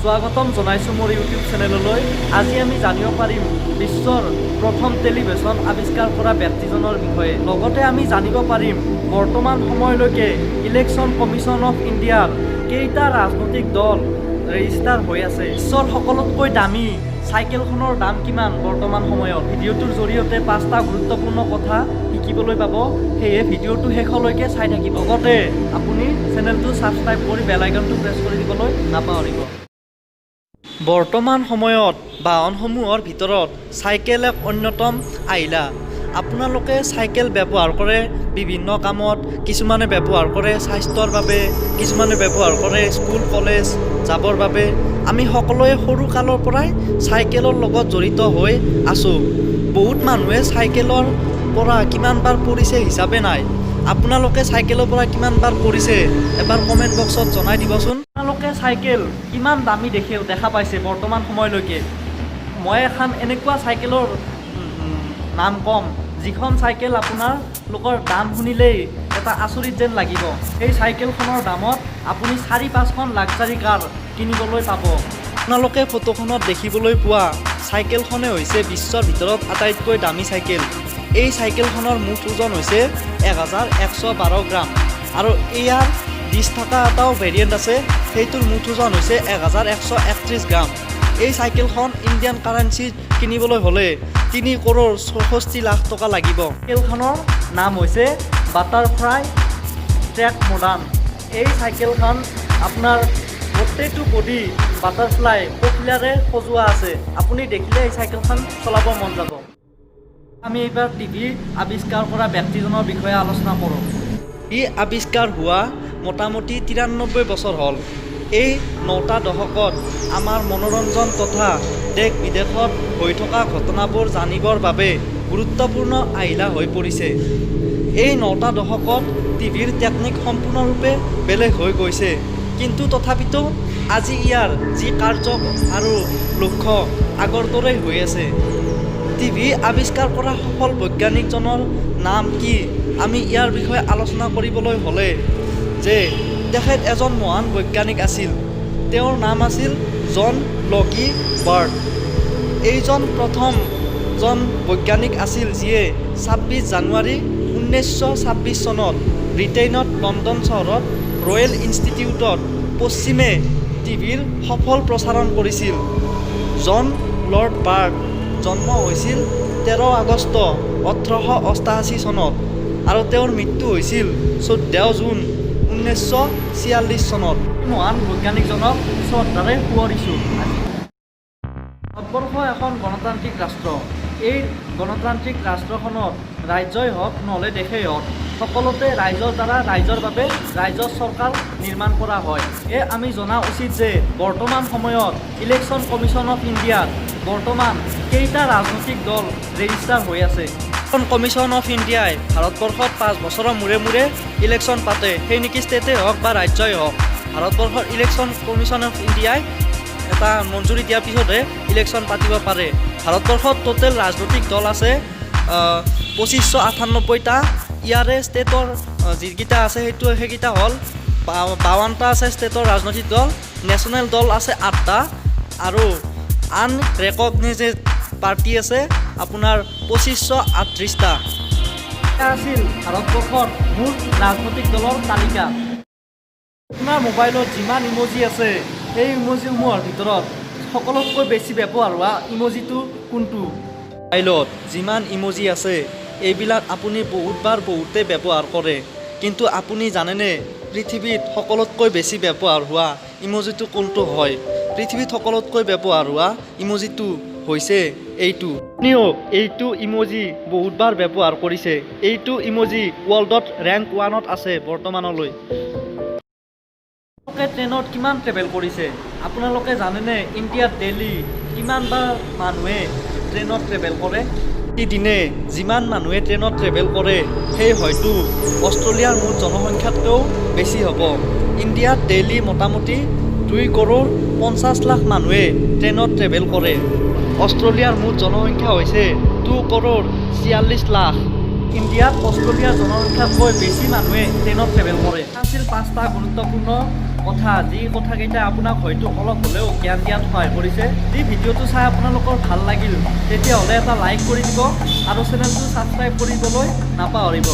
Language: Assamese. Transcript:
স্বাগতম জনাইছোঁ মোৰ ইউটিউব চেনেললৈ। আজি আমি জানিব পাৰিম বিশ্বৰ প্ৰথম টেলিভিছন আৱিষ্কাৰ কৰা ব্যক্তিজনৰ বিষয়ে। লগতে আমি জানিব পাৰিম বৰ্তমান সময়লৈকে ইলেকশ্যন কমিশ্যন অফ ইণ্ডিয়াৰ কেইটা ৰাজনৈতিক দল ৰেজিষ্টাৰ হৈ আছে। বিশ্বৰ সকলোতকৈ দামী চাইকেলখনৰ দাম কিমান বৰ্তমান সময়ত। ভিডিঅ'টোৰ জৰিয়তে 5টা গুৰুত্বপূৰ্ণ কথা শিকিবলৈ পাব, সেয়ে ভিডিঅ'টো শেষলৈকে চাই থাকিব। লগতে আপুনি চেনেলটো ছাবস্ক্ৰাইব কৰি বেল আইকনটো প্ৰেছ কৰি দিবলৈ নাপাহৰিব। বৰ্তমান সময়ত বাহনসমূহৰ ভিতৰত চাইকেল এক অন্যতম আহিলা। আপোনালোকে চাইকেল ব্যৱহাৰ কৰে বিভিন্ন কামত, কিছুমানে ব্যৱহাৰ কৰে স্বাস্থ্যৰ বাবে, কিছুমানে ব্যৱহাৰ কৰে স্কুল কলেজ যাবৰ বাবে। আমি সকলোৱে সৰু কালৰ পৰাই চাইকেলৰ লগত জড়িত হৈ আছোঁ। বহুত মানুহে চাইকেলৰ পৰা কিমানবাৰ পৰিছে হিচাপে নাই। আপোনালোকে চাইকেলৰ পৰা কিমানবাৰ পৰিছে এবাৰ কমেণ্ট বক্সত জনাই দিবচোন। আপোনালোকে চাইকেল কিমান দামী দেখা পাইছে বৰ্তমান সময়লৈকে। মই এখন এনেকুৱা চাইকেলৰ নাম ক'ম, যিখন চাইকেল আপোনালোকৰ দাম শুনিলেই এটা আচৰিত যেন লাগিব। সেই চাইকেলখনৰ দামত আপুনি 4-5খন লাক্সাৰী কাৰ কিনিবলৈ পাব। আপোনালোকে ফটোখনত দেখিবলৈ পোৱা চাইকেলখনে হৈছে বিশ্বৰ ভিতৰত আটাইতকৈ দামী চাইকেল। এই চাইকেলখনৰ মুঠ ওজন হৈছে 1112 গ্ৰাম আৰু ইয়াৰ ডিছ থকা এটাও ভেৰিয়েণ্ট আছে, সেইটোৰ মুঠ ওজন হৈছে 1131 গ্ৰাম। এই চাইকেলখন ইণ্ডিয়ান কাৰেঞ্চিত কিনিবলৈ হ'লে 3,64,00,000 টকা লাগিব। চাইকেলখনৰ নাম হৈছে বাটাৰফ্লাই ট্ৰেক মডাৰ্ণ। এই চাইকেলখন আপোনাৰ গোটেইটো বডি বাটাৰফ্লাই পখিলাৰে সজোৱা আছে। আপুনি দেখিলে এই চাইকেলখন চলাব মন যাব। আমি এইবাৰ টিভি আৱিষ্কাৰ কৰা ব্যক্তিজনৰ বিষয়ে আলোচনা কৰোঁ। ই আৱিষ্কাৰ হোৱা মোটামুটি 93 বছৰ হ'ল। এই 9টা দশকত আমাৰ মনোৰঞ্জন তথা দেশ বিদেশত হৈ থকা ঘটনাবোৰ জানিবৰ বাবে গুৰুত্বপূৰ্ণ আহিলা হৈ পৰিছে। এই 9টা দশকত টিভিৰ টেকনিক সম্পূৰ্ণৰূপে বেলেগ হৈ গৈছে, কিন্তু তথাপিতো আজি ইয়াৰ যি কাৰ্য আৰু লক্ষ্য আগৰ দৰেই হৈ আছে। টিভি আৱিষ্কাৰ কৰা সফল বৈজ্ঞানিকজনৰ নাম কি? আমি ইয়াৰ বিষয়ে আলোচনা কৰিবলৈ হ'লে যে তেখেত এজন মহান বৈজ্ঞানিক আছিল। তেওঁৰ নাম আছিল জন লগি বাৰ্ড। এইজন প্ৰথমজন বৈজ্ঞানিক আছিল যিয়ে 26 জানুৱাৰী 1926 চনত ব্ৰিটেইনত লণ্ডন চহৰত ৰয়েল ইনষ্টিটিউটত পশ্চিমে টিভিৰ সফল প্ৰচাৰণ কৰিছিল। জন লৰ্ড বাৰ্ড জন্ম হৈছিল 13 আগষ্ট 1888 চনত আৰু তেওঁৰ মৃত্যু হৈছিল 14 জুন 1946 চনত। মহান বৈজ্ঞানিকজনক শ্ৰদ্ধাৰে সোঁৱৰিছোঁ। ভাৰতবৰ্ষ এখন গণতান্ত্ৰিক ৰাষ্ট্ৰ। এই গণতান্ত্ৰিক ৰাষ্ট্ৰখনত ৰাজ্যই হওক নহ'লে দেশেই হওক, সকলোতে ৰাইজৰ দ্বাৰা ৰাইজৰ বাবে ৰাইজৰ চৰকাৰ নিৰ্মাণ কৰা হয়। আমি জনা উচিত যে বৰ্তমান সময়ত ইলেকশ্যন কমিশ্যন অফ ইণ্ডিয়াত বৰ্তমান কেইটা ৰাজনৈতিক দল ৰেজিষ্টাৰ হৈ আছে। কমিশ্যন অফ ইণ্ডিয়াই ভাৰতবৰ্ষত 5 বছৰৰ মূৰে মূৰে ইলেকশ্যন পাতে, সেই নেকি ষ্টেটেই হওক বা ৰাজ্যই হওক। ভাৰতবৰ্ষৰ ইলেকশ্যন কমিশ্যন অফ ইণ্ডিয়াই এটা মঞ্জুৰি দিয়াৰ পিছতহে ইলেকশ্যন পাতিব পাৰে। ভাৰতবৰ্ষত টোটেল ৰাজনৈতিক দল আছে 2598টা। ইয়াৰে ষ্টেটৰ যিকেইটা আছে সেইকেইটা হ'ল 52টা আছে ষ্টেটৰ ৰাজনৈতিক দল। নেশ্যনেল দল আছে 8টা আৰু আনৰেকগনাইজড পাৰ্টি আছে আপোনাৰ 2538টা। এয়া আছিল ভাৰতবৰ্ষৰ মুঠ ৰাজনৈতিক দলৰ তালিকা। আপোনাৰ মোবাইলত যিমান ইম'জি আছে সেই ইম'জিসমূহৰ ভিতৰত সকলোতকৈ বেছি ব্যৱহাৰ হোৱা ইম'জিটো কোনটো? মোবাইলত যিমান ইম'জি আছে এইবিলাক আপুনি বহুতে ব্যৱহাৰ কৰে, কিন্তু আপুনি জানেনে পৃথিৱীত সকলোতকৈ বেছি ব্যৱহাৰ হোৱা ইম'জিটো কোনটো হয়? পৃথিৱীত সকলোতকৈ ব্যৱহাৰ হোৱা ইম'জিটো হৈছে এইটো। আপুনিও এইটো ইম'জি বহুতবাৰ ব্যৱহাৰ কৰিছে। এইটো ইম'জি ৱৰ্ল্ডত ৰেংক 1ত আছে বৰ্তমানলৈ। আপোনালোকে ট্ৰেইনত কিমান ট্ৰেভেল কৰিছে? আপোনালোকে জানেনে ইণ্ডিয়াত ডেইলি কিমানবাৰ মানুহে ট্ৰেইনত ট্ৰেভেল কৰে? প্ৰতিদিনে যিমান মানুহে ট্ৰেইনত ট্ৰেভেল কৰে সেই হয়তো অষ্ট্ৰেলিয়াৰ মুঠ জনসংখ্যাতকৈও বেছি হ'ব। ইণ্ডিয়াত ডেইলি মোটামুটি 2,50,00,000 মানুহে ট্ৰেইনত ট্ৰেভেল কৰে। অষ্ট্ৰেলিয়াৰ মুঠ জনসংখ্যা হৈছে 2,46,00,000। ইণ্ডিয়াত অষ্ট্ৰেলিয়াৰ জনসংখ্যাতকৈ বেছি মানুহে ট্ৰেইনত ট্ৰেভেল কৰে। আছিল 5টা গুৰুত্বপূৰ্ণ কথা যি কথাকেইটা আপোনাক হয়তো অলপ হ'লেও জ্ঞান দিয়াত সহায় কৰিছে। যদি ভিডিঅ'টো চাই আপোনালোকৰ ভাল লাগিল তেতিয়াহ'লে এটা লাইক কৰি দিব আৰু চেনেলটো ছাবস্ক্ৰাইব কৰিবলৈ নাপাহৰিব।